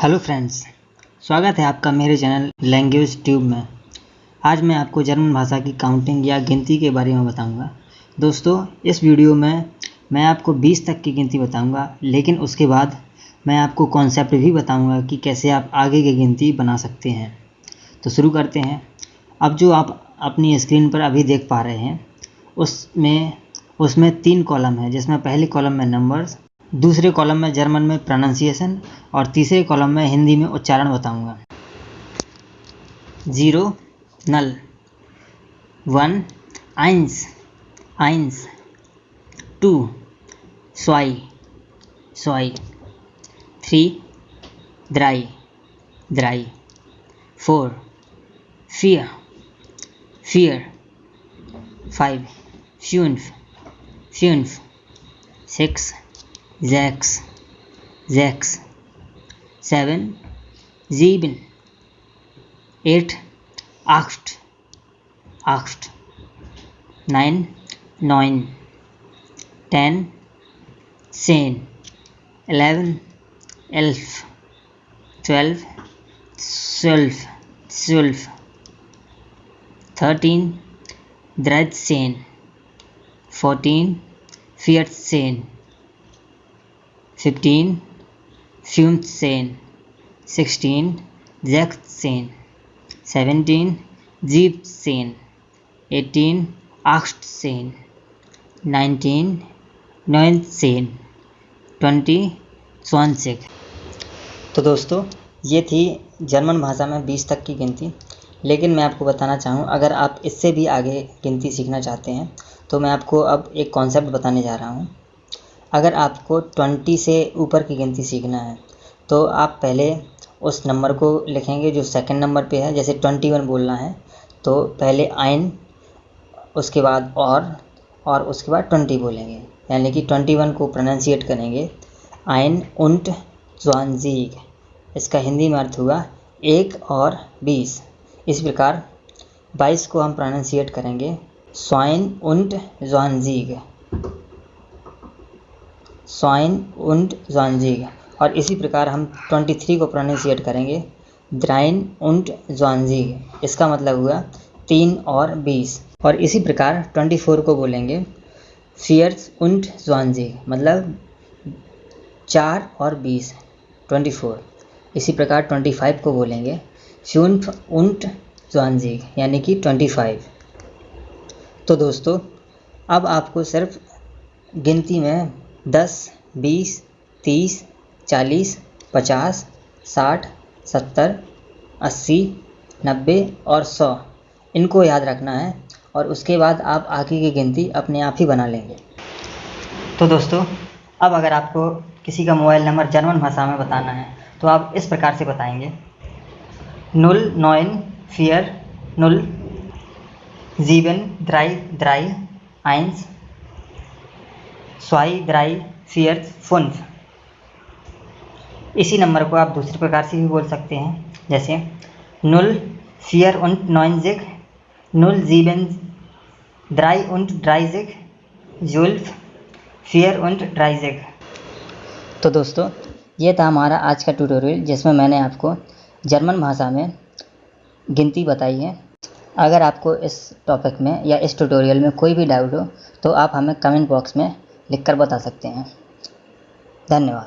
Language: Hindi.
हेलो फ्रेंड्स, स्वागत है आपका मेरे चैनल लैंग्वेज ट्यूब में। आज मैं आपको जर्मन भाषा की काउंटिंग या गिनती के बारे में बताऊंगा। दोस्तों, इस वीडियो में मैं आपको 20 तक की गिनती बताऊंगा, लेकिन उसके बाद मैं आपको कॉन्सेप्ट भी बताऊंगा कि कैसे आप आगे की गिनती बना सकते हैं। तो शुरू करते हैं। अब जो आप अपनी स्क्रीन पर अभी देख पा रहे हैं उसमें 3 कॉलम है, जिसमें पहले कॉलम में नंबर्स, दूसरे कॉलम में जर्मन में प्रोनाउंसिएशन और तीसरे कॉलम में हिंदी में उच्चारण बताऊंगा। 0 नल, 1 eins eins, 2 zwei zwei, 3 drei drei, 4 vier vier, 5 fünf fünf, 6 sechs sechs, 7 sieben 8 acht acht, 9 neun, 10 zehn, 11 elf, 12 zwölf zwölf, 13 dreizehn, 14 vierzehn, 15 fünfzehn, 16 sechzehn, 17 siebzehn, 18 achtzehn, 19 neunzehn, 20 20। तो दोस्तों, ये थी जर्मन भाषा में 20 तक की गिनती। लेकिन मैं आपको बताना चाहूँ, अगर आप इससे भी आगे गिनती सीखना चाहते हैं तो मैं आपको अब एक कॉन्सेप्ट बताने जा रहा हूँ। अगर आपको 20 से ऊपर की गिनती सीखना है तो आप पहले उस नंबर को लिखेंगे जो सेकंड नंबर पे है। जैसे 21 बोलना है तो पहले आइन, उसके बाद और उसके बाद 20 बोलेंगे, यानी कि 21 को प्रोनाउंसिएट करेंगे आइन उंट ज़्वांज़ीग। इसका हिंदी में अर्थ हुआ 1 और 20। इस प्रकार 22 को हम प्रोनाउंसिएट करेंगे स्वाइन उंट ज़्वांज़ीग, स्वाइन उंट ज़्वांज़ीग। और इसी प्रकार हम 23 को प्रोनाउंसिएट करेंगे द्राइन उंट ज़्वांज़ीग। इसका मतलब हुआ 3 और 20। और इसी प्रकार 24 को बोलेंगे फियर्स उंट ज़्वांज़ीग, मतलब 4 और 20 24। इसी प्रकार 25 को बोलेंगे फ्यून्फ उंट ज़्वांज़ीग, यानी कि 25। तो दोस्तों, अब आपको सिर्फ गिनती में 10, 20, 30, 40, 50, 60, 70, 80, 90 और 100 इनको याद रखना है, और उसके बाद आप आगे की गिनती अपने आप ही बना लेंगे। तो दोस्तों, अब अगर आपको किसी का मोबाइल नंबर जर्मन भाषा में बताना है तो आप इस प्रकार से बताएंगे 094 0 7 3 3 1 2 3 4 5। इसी नंबर को आप दूसरे प्रकार से भी बोल सकते हैं, जैसे 04 und 90 07 3 und 30 12 4 und 30। तो दोस्तों, ये था हमारा आज का ट्यूटोरियल, जिसमें मैंने आपको जर्मन भाषा में गिनती बताई है। अगर आपको इस टॉपिक में या इस ट्यूटोरियल में कोई भी डाउट हो तो आप हमें कमेंट बॉक्स में लिखकर बता सकते हैं। धन्यवाद।